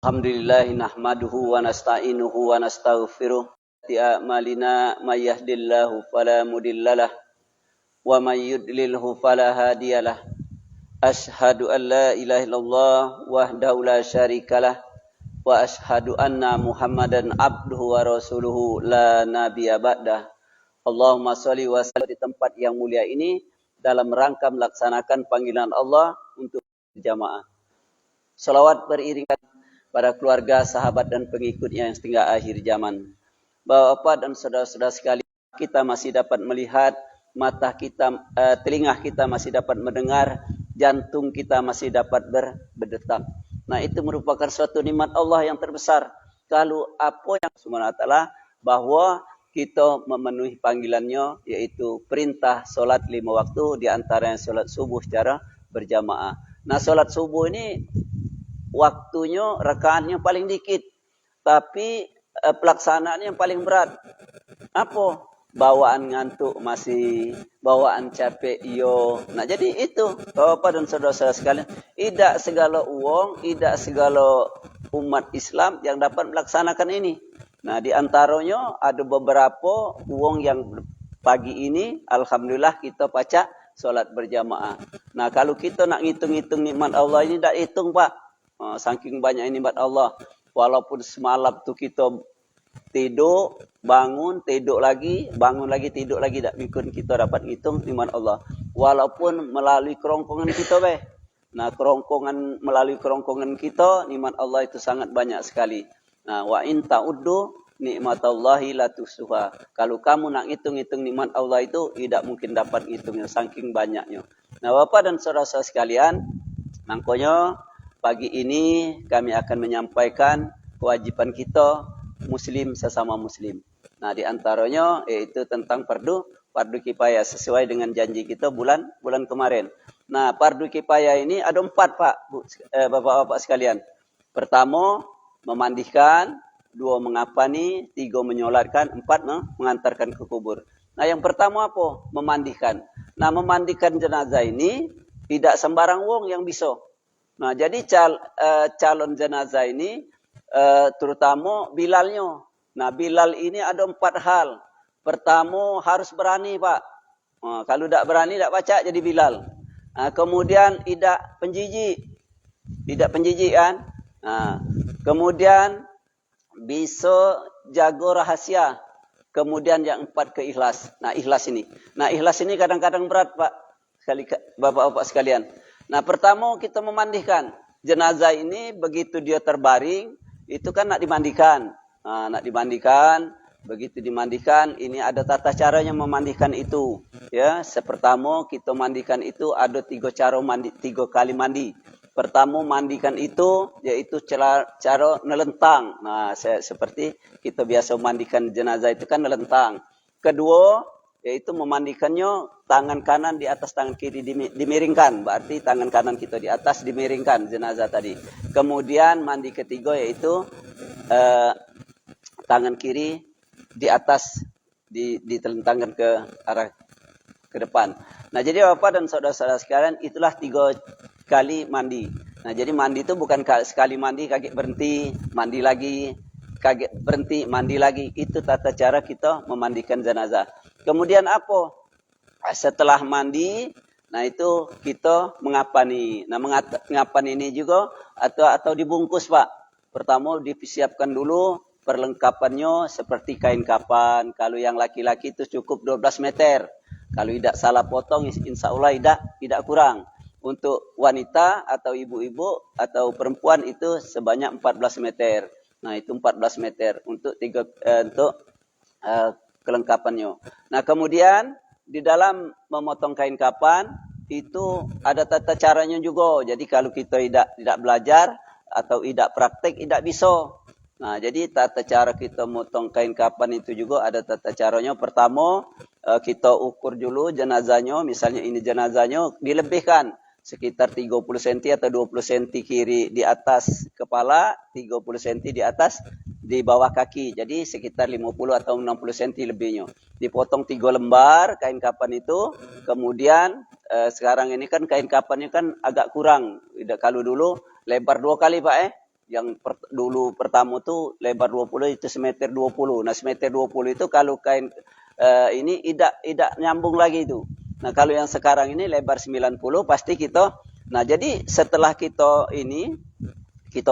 Alhamdulillah nahmaduhu wa nasta'inuhu wa nastaghfiruh. A'malina may yahdihillahu fala mudhillalah wa may yudlilhu fala hadiyalah. Asyhadu an la ilaha illallah wahdahu la syarikalah wa asyhadu anna Muhammadan abduhu wa rasuluhu la nabiyya ba'dah. Allahumma shalli wa sallim di tempat yang mulia ini dalam rangka melaksanakan panggilan Allah untuk berjamaah. Salawat beriringan pada keluarga, sahabat dan pengikutnya yang hingga akhir zaman. Bapak dan saudara-saudara sekalian, kita masih dapat melihat, mata kita, telinga kita masih dapat mendengar, jantung kita masih dapat berdetak. Nah, itu merupakan suatu nikmat Allah yang terbesar. Kalau apa yang Subhanahu wa taala bahwa kita memenuhi panggilannya, yaitu perintah solat 5 waktu, di antaranya solat subuh secara berjamaah. Nah, solat subuh ini waktunya, rakaatnya paling dikit, tapi pelaksanaannya yang paling berat. Apa? Bawaan ngantuk masih, bawaan capek iyo. Nah, jadi itu Bapak dan saudara-saudara sekalian, tidak segala uang, tidak segala umat Islam yang dapat melaksanakan ini. Nah, di antaranya ada beberapa uang yang pagi ini alhamdulillah kita baca solat berjamaah. Nah, kalau kita nak ngitung-ngitung nikmat Allah ini, tak hitung Pak. Saking banyak nikmat Allah. Walaupun semalam tu kita tidur, bangun, tidur lagi, bangun lagi, tidur lagi, tak mungkin kita dapat hitung nikmat Allah. Walaupun melalui kerongkongan kita Nah, melalui kerongkongan kita, nikmat Allah itu sangat banyak sekali. Nah, wa in ta'uddu nikmatallahi la tuhsuha. Kalau kamu nak hitung-hitung nikmat Allah itu, tidak mungkin dapat hitungnya saking banyaknya. Nah, Bapak dan saudara-saudara sekalian, makanya pagi ini kami akan menyampaikan kewajiban kita muslim sesama muslim. Nah, di antaranya yaitu tentang fardu kifayah sesuai dengan janji kita bulan kemarin. Nah, fardu kifayah ini ada 4 Pak, Bapak-bapak sekalian. Pertama, memandikan, 2 mengapani, 3 menyolatkan, 4 mengantarkan ke kubur. Nah, yang pertama apa? Memandikan. Nah, memandikan jenazah ini tidak sembarang wong yang bisa. Nah, jadi calon jenazah ini terutama bilalnya. Nah, bilal ini ada 4 hal. Pertama, harus berani Pak. Nah, kalau tak berani, tak baca jadi bilal. Nah, kemudian tidak penjijik kan. Nah, kemudian bisa jaga rahasia. Kemudian yang 4 keikhlas. Nah, ikhlas ini. Nah, ikhlas ini kadang-kadang berat Pak. Bapak-bapak sekalian. Nah, pertama kita memandikan. Jenazah ini begitu dia terbaring, itu kan nak dimandikan. Nah, begitu dimandikan, ini ada tata caranya memandikan itu. Ya, pertama kita mandikan itu ada 3 cara mandi, 3 kali mandi. Pertama mandikan itu yaitu cara nelentang. Nah, seperti kita biasa memandikan jenazah itu kan nelentang. Kedua, yaitu memandikannya tangan kanan di atas tangan kiri dimiringkan. Berarti tangan kanan kita di atas dimiringkan jenazah tadi. Kemudian mandi ketiga yaitu tangan kiri di atas ditelentangkan ke arah ke depan. Nah, jadi Bapak dan saudara-saudara sekalian, itulah 3 kali mandi. Nah, jadi mandi itu bukan sekali mandi kaget berhenti, mandi lagi, kaget berhenti, mandi lagi. Itu tata cara kita memandikan jenazah. Kemudian apa? Setelah mandi, nah itu kita mengapani. Nah, mengapani ini juga atau dibungkus Pak. Pertama disiapkan dulu perlengkapannya seperti kain kapan. Kalau yang laki-laki itu cukup 12 meter. Kalau tidak salah potong, insya Allah tidak kurang. Untuk wanita atau ibu-ibu atau perempuan itu sebanyak 14 meter. Nah, itu 14 meter untuk kelengkapannya. Nah, kemudian di dalam memotong kain kapan itu ada tata caranya juga. Jadi kalau kita tidak belajar atau tidak praktek, tidak bisa. Nah, jadi tata cara kita memotong kain kapan itu juga ada tata caranya. Pertama, kita ukur dulu jenazahnya. Misalnya ini jenazahnya dilebihkan sekitar 30 cm atau 20 cm kiri di atas kepala, 30 cm di bawah kaki. Jadi sekitar 50 atau 60 cm lebihnya. Dipotong 3 lembar kain kapan itu. Kemudian sekarang ini kan kain kapannya kan agak kurang. Kalau dulu lebar 2 kali Pak Dulu pertama tuh lebar 20 itu semeter 20. Nah, semeter 20 itu kalau kain ini tidak nyambung lagi itu. Nah, kalau yang sekarang ini lebar 90 pasti kita. Nah, jadi setelah kita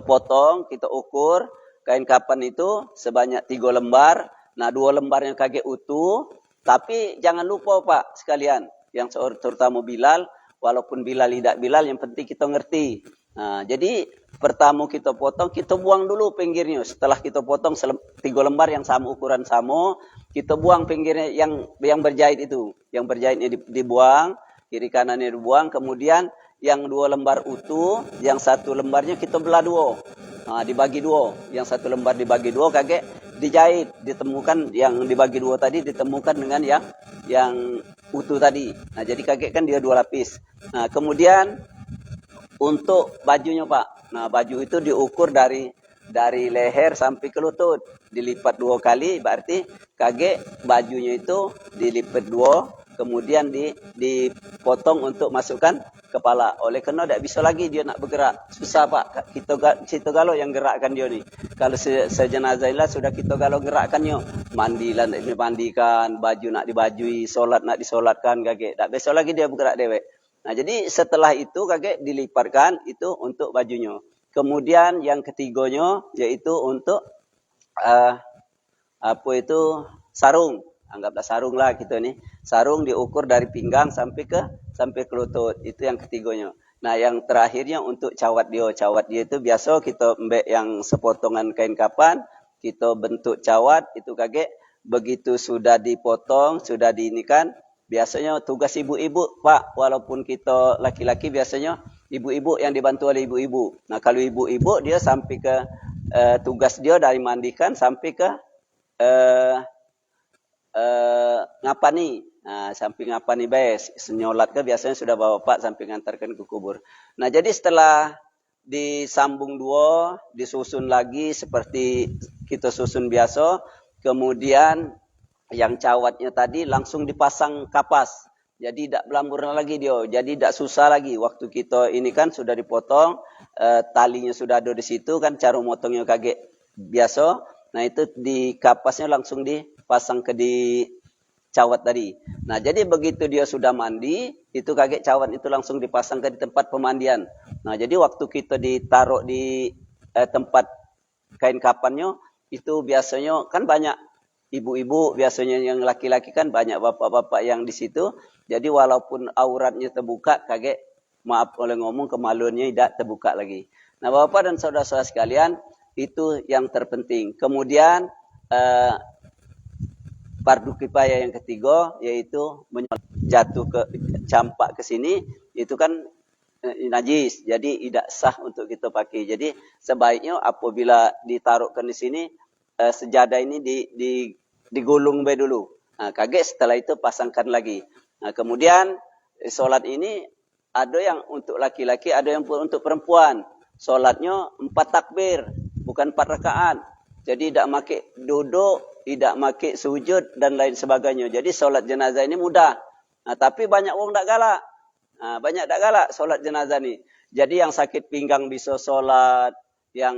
potong, kita ukur kain kapan itu sebanyak 3 lembar. Nah, 2 lembarnya kagak utuh. Tapi jangan lupa Pak sekalian, yang terutama Bilal, walaupun Bilal tidak Bilal, yang penting kita ngerti. Nah, jadi pertama kita potong, kita buang dulu pinggirnya. Setelah kita potong 3 lembar yang sama ukuran sama, kita buang pinggirnya yang berjahit itu. Yang berjahitnya dibuang, kiri kanannya dibuang, kemudian yang 2 lembar utuh, yang 1 lembarnya kita belah 2. Nah, dibagi 2. Yang 1 lembar dibagi 2 kagak dijahit, ditemukan yang dibagi 2 tadi ditemukan dengan yang utuh tadi. Nah, jadi kagak kan dia 2 lapis. Nah, kemudian untuk bajunya Pak. Nah, baju itu diukur dari leher sampai ke lutut. Dilipat 2 kali, berarti kagak bajunya itu dilipat 2, kemudian dipotong untuk masukkan kepala. Oleh karena tidak bisa lagi dia nak bergerak. Susah Pak. Kita galau yang gerakkan dia ni. Kalau sejenazah lah sudah kita galau gerakkannya. Mandi lah nak dimandikan, baju nak dibajui, solat nak disolatkan, kagak. Tak bisa lagi dia bergerak dewek. Nah, jadi setelah itu kagak dilipatkan itu untuk bajunya. Kemudian yang ketiganya yaitu untuk sarung. Anggaplah sarung lah gitu nih. Sarung diukur dari pinggang sampai ke lutut. Itu yang ketiganya. Nah, yang terakhirnya untuk cawat dia. Cawat dia itu biasa kita ambek yang sepotongan kain kapan, kita bentuk cawat itu kagak. Begitu sudah dipotong, sudah diinikan, biasanya tugas ibu-ibu, Pak, walaupun kita laki-laki biasanya ibu-ibu yang dibantu oleh ibu-ibu. Nah, kalau ibu-ibu dia sampai ke tugas dia dari mandikan sampai ke ngapani. Nah, sampai ngapani bes, senyolat ke biasanya sudah bawa Pak sampai ngantarkan ke kubur. Nah, jadi setelah disambung 2, disusun lagi seperti kita susun biasa, kemudian yang cawatnya tadi langsung dipasang kapas. Jadi tidak belambur lagi dia. Jadi tidak susah lagi. Waktu kita ini kan sudah dipotong, talinya sudah ada di situ kan, cara motongnya kagak biasa. Nah, itu di kapasnya langsung dipasang ke di cawat tadi. Nah, jadi begitu dia sudah mandi, itu kagak cawat itu langsung dipasang ke di tempat pemandian. Nah, jadi waktu kita ditaruh di tempat kain kapannya, itu biasanya kan banyak ibu-ibu, biasanya yang laki-laki kan banyak bapak-bapak yang di situ. Jadi walaupun auratnya terbuka, kagak, maaf oleh ngomong, kemaluannya tidak terbuka lagi. Nah, bapak dan saudara-saudara sekalian, itu yang terpenting. Kemudian fardu kifayah yang ketiga yaitu jatuh ke campak ke sini, itu kan najis, jadi tidak sah untuk kita pakai. Jadi sebaiknya apabila ditaruhkan di sini, sejadah ini digulung dulu. Nah, kagak setelah itu pasangkan lagi. Nah, kemudian solat ini ada yang untuk laki-laki, ada yang untuk perempuan. Solatnya 4 takbir, bukan 4 rakaat. Jadi tidak pakai duduk, tidak pakai sujud dan lain sebagainya. Jadi solat jenazah ini mudah. Nah, tapi banyak orang tak galak. Nah, banyak tak galak solat jenazah ni. Jadi yang sakit pinggang bisa solat, yang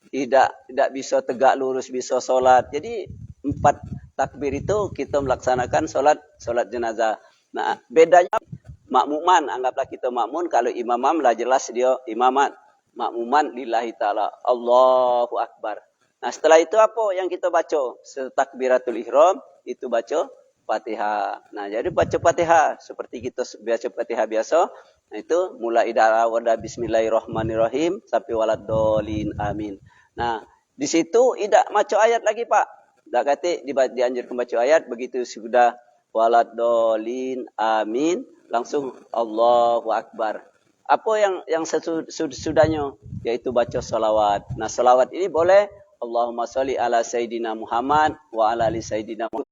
tidak bisa tegak lurus bisa solat. Jadi 4 takbir itu kita melaksanakan solat jenazah. Nah, bedanya makmuman, anggaplah kita makmun, kalau imamam lah jelas dia imamat. Makmuman lillahi ta'ala. Allahu Akbar. Nah, setelah itu apa yang kita baca? Takbiratul ihram, itu baca Fatihah. Nah, jadi baca Fatihah seperti kita baca Fatihah biasa. Nah, itu mulai dari awal bismillahirrahmanirrahim sampai waladdallin amin. Nah, di situ tidak baca ayat lagi, Pak. Tak kata dianjurkan baca ayat, begitu sudah waladdallin amin, langsung Allahu Akbar. Apa yang sesudahnya? Yaitu baca salawat. Nah, salawat ini boleh Allahumma sholli ala Sayyidina Muhammad wa ala ali Sayyidina Muhammad.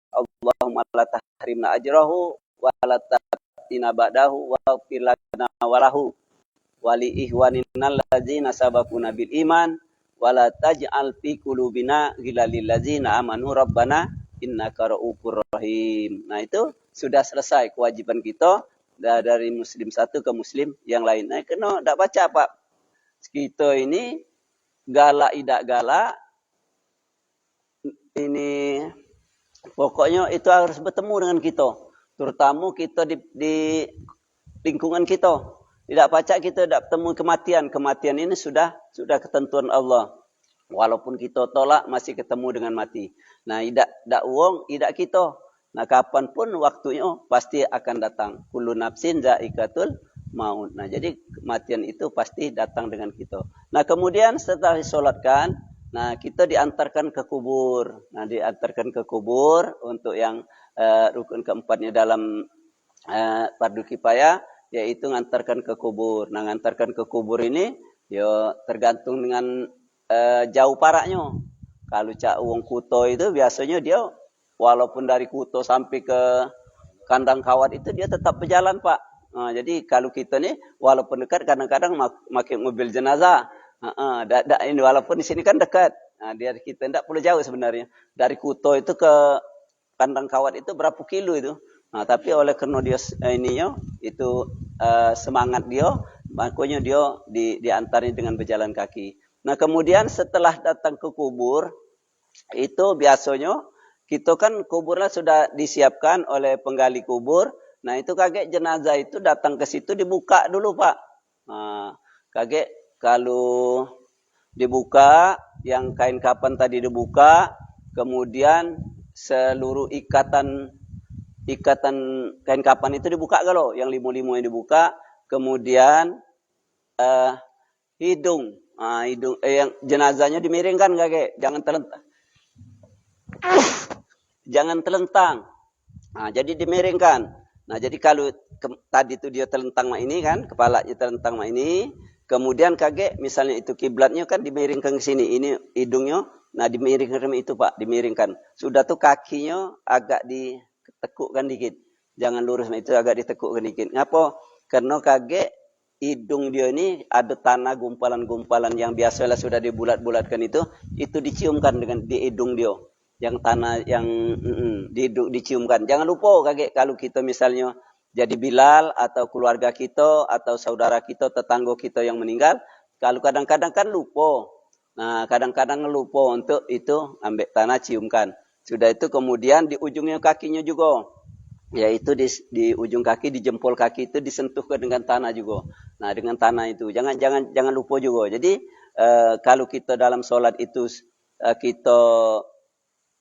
Allahumma la tahrimna ajrahu wa la tatina ba'dahu wa ighfir lana walahu wa li ihwaninal ladzina sabaquna bil iman wa la taj'al fi qulubina ghillal lil ladzina amanu rabbana innaka ra'ufur rahim. Nah, itu sudah selesai kewajiban kita dari muslim satu ke muslim yang lain. Nah, kena tak baca Pak. Kita ini galak tidak galak, ini pokoknya itu harus bertemu dengan kita. Terutama kita di lingkungan kita. Tidak pacak kita tidak bertemu kematian. Kematian ini sudah ketentuan Allah. Walaupun kita tolak masih ketemu dengan mati. Nah, tidak uang, tidak kita. Nah, kapanpun waktunya pasti akan datang. Kullu nafsin za'iqatul maut. Nah, jadi kematian itu pasti datang dengan kita. Nah, kemudian setelah disolatkan, nah kita diantarkan ke kubur. Nah, diantarkan ke kubur untuk yang rukun keempatnya dalam fardu kifayah, yaitu ngantarkan ke kubur. Nah, ngantarkan ke kubur ini ya tergantung dengan jauh paraknya. Kalau cak wong kuto itu biasanya dia walaupun dari kuto sampai ke kandang kawat itu dia tetap berjalan Pak. Nah, jadi kalau kita nih walaupun dekat kadang-kadang pakai mobil jenazah. Ini walaupun di sini kan dekat. Nah, dia kita tidak perlu jauh sebenarnya. Dari kuto itu ke kandang kawat itu berapa kilo itu. Nah, tapi oleh karena dia ininya itu semangat dia, makanya dia diantarnya dengan berjalan kaki. Nah, kemudian setelah datang ke kubur, itu biasanya kita kan kuburnya sudah disiapkan oleh penggali kubur. Nah, itu kaget jenazah itu datang ke situ dibuka dulu Pak. Nah, kaget kalau dibuka, yang kain kapan tadi dibuka, kemudian seluruh ikatan kain kapan itu dibuka kalau yang limo-limo yang dibuka, kemudian hidung yang jenazahnya dimiringkan kakek, jangan telentang. Nah, jadi dimiringkan. Nah, jadi kalau tadi itu dia telentang mak ini kan, kepalanya telentang mak ini, kemudian kakek misalnya itu kiblatnya kan dimiringkan ke sini, ini hidungnya, nah dimiringkan itu Pak, dimiringkan. Sudah tuh kakinya agak ditekukkan dikit. Jangan lurus, itu agak ditekukkan dikit. Ngapa? Karena kakek hidung dia ini ada tanah gumpalan-gumpalan yang biasalah sudah dibulat-bulatkan itu diciumkan dengan di hidung dia. Yang tanah yang diciumkan. Jangan lupa kakek kalau kita misalnya jadi Bilal atau keluarga kita atau saudara kita, tetangga kita yang meninggal, kalau kadang-kadang kan lupa. Nah, kadang-kadang lupa untuk itu ambil tanah ciumkan. Sudah itu kemudian di ujungnya kakinya juga. Yaitu di ujung kaki, di jempol kaki itu disentuhkan dengan tanah juga. Nah, dengan tanah itu jangan lupa juga. Jadi kalau kita dalam sholat itu kita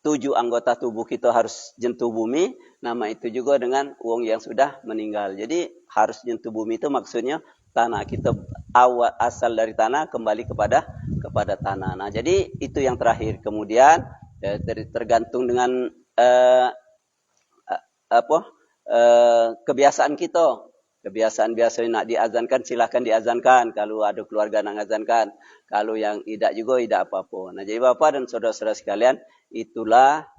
7 anggota tubuh kita harus jentuh bumi, nama itu juga dengan wong yang sudah meninggal. Jadi harus jentuh bumi itu maksudnya tanah, kita awal asal dari tanah kembali kepada tanah. Nah, jadi itu yang terakhir. Kemudian tergantung dengan kebiasaan kita. Kebiasaan biasanya nak diazankan, silahkan diazankan. Kalau ada keluarga nak azankan. Kalau yang tidak juga, tidak apa-apa. Nah, jadi Bapak dan saudara-saudara sekalian, itulah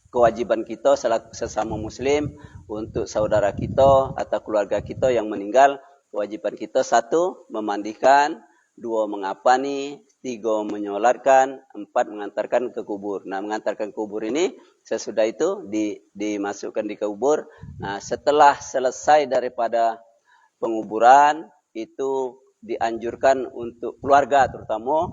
kewajiban kita sesama muslim untuk saudara kita atau keluarga kita yang meninggal. Kewajiban kita 1, memandikan, 2, mengapani, 3, menyolatkan, 4, mengantarkan ke kubur. Nah, mengantarkan ke kubur ini sesudah itu dimasukkan di kubur. Nah, setelah selesai daripada penguburan itu dianjurkan untuk keluarga terutama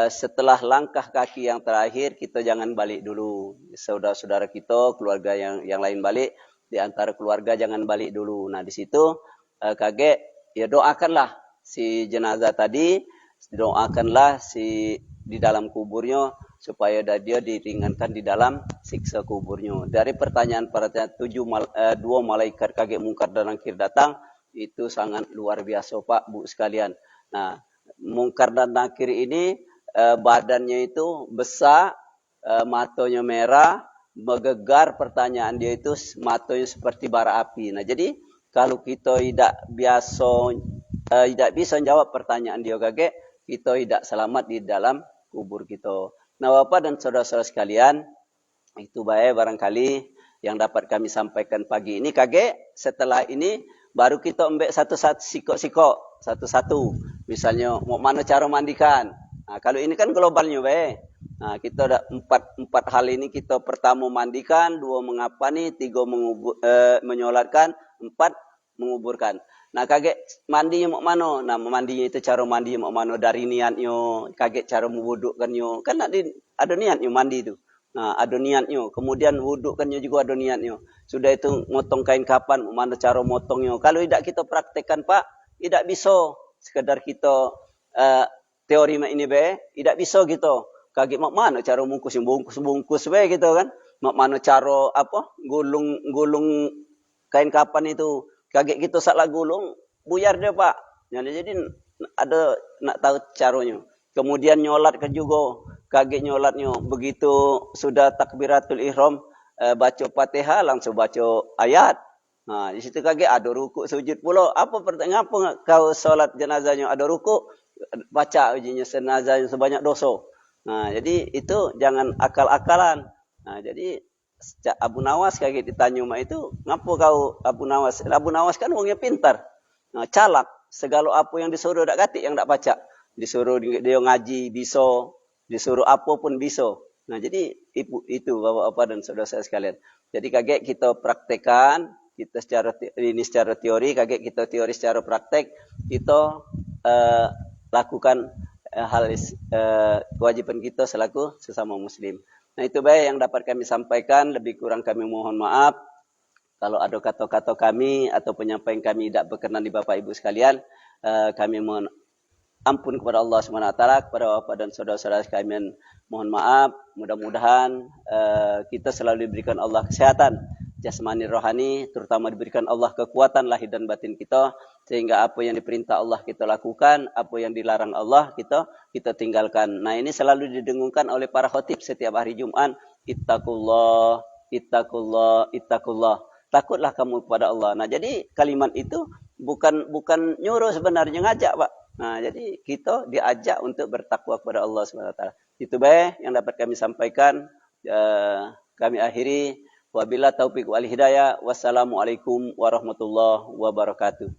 setelah langkah kaki yang terakhir kita jangan balik dulu. Saudara-saudara kita, keluarga yang lain balik, di antara keluarga jangan balik dulu. Nah, di situ kakek ya doakanlah si jenazah tadi, doakanlah si di dalam kuburnya supaya dia diringankan di dalam siksa kuburnya. Dari pertanyaan 2 malaikat kakek mungkar dan nakir datang, itu sangat luar biasa Pak, Bu sekalian. Nah, mungkar dan nakir ini badannya itu besar, matanya merah, menggegar, pertanyaan dia itu matanya seperti bara api. Nah, jadi kalau kita tidak bisa jawab pertanyaan dia kakek, kita tidak selamat di dalam kubur kita. Nah, Bapak dan saudara-saudara sekalian, itu baik barangkali yang dapat kami sampaikan pagi ini. Kakek, setelah ini baru kita ambil satu-satu sikok-sikok, satu-satu. Misalnya, mau mana cara mandikan. Nah, kalau ini kan globalnya baik. Nah, kita ada empat hal ini kita pertama mandikan, dua mengapani, tiga menyolatkan, empat menguburkan. Nah, kaget mandi mak mano. Nah, mandinya itu cara mandi mak mano dari niatnya, kaget cara mewudukkannya. Kan ada niatnya mandi itu. Nah, ada niatnya. Kemudian wudukkannya juga ada niatnya. Sudah itu motong kain kapan, mana cara motongnya. Kalau tidak kita praktekkan, Pak, tidak bisa sekedar kita teori ini be, tidak bisa gitu. Kaget mak mana cara bungkus be gitu kan. Mak mana cara gulung kain kapan itu. Kaget gitu salah gulung, buyar dia, Pak. Jadi ada nak tahu caranya. Kemudian nyolat kan juga. Kaget nyolatnya begitu sudah takbiratul ihram, baca Fatihah langsung baca ayat. Nah, di situ kaget ada rukuk sujud pula. Apa pertanyaan apa kau solat jenazahnya ada rukuk, baca ujinya jenazahnya sebanyak dosa. Nah, jadi itu jangan akal-akalan. Nah, jadi Abu Nawas kayak ditanya mak itu, ngapa kau Abu Nawas? Abu Nawas kan orangnya pintar. Nah, calak, segala apa yang disuruh dak katik yang dak baca. Disuruh dia ngaji bisa, disuruh apa pun bisa. Nah, jadi itu Bapak-bapak dan saudara-saudara sekalian. Jadi kaget kita praktekkan, kita secara teori, kaget kita teori secara praktek, kita lakukan kewajiban kita selaku sesama muslim. Nah, itu baik yang dapat kami sampaikan, lebih kurang kami mohon maaf. Kalau ada kata-kata kami atau penyampaian kami tidak berkenan di Bapak Ibu sekalian, kami mohon ampun kepada Allah SWT, kepada Bapak dan saudara-saudara kami mohon maaf. Mudah-mudahan kita selalu diberikan Allah kesehatan jasmani rohani, terutama diberikan Allah kekuatan lahir dan batin kita, sehingga apa yang diperintah Allah kita lakukan, apa yang dilarang Allah kita tinggalkan. Nah, ini selalu didengungkan oleh para khatib setiap hari Jumat. Ittaqullah, ittaqullah, ittaqullah. Takutlah kamu kepada Allah. Nah, jadi kalimat itu bukan nyuruh sebenarnya, ngajak, Pak. Nah, jadi kita diajak untuk bertakwa kepada Allah SWT. Itu baik yang dapat kami sampaikan. Kami akhiri. Wabillahi taufiq wal hidayah. Wassalamualaikum warahmatullahi wabarakatuh.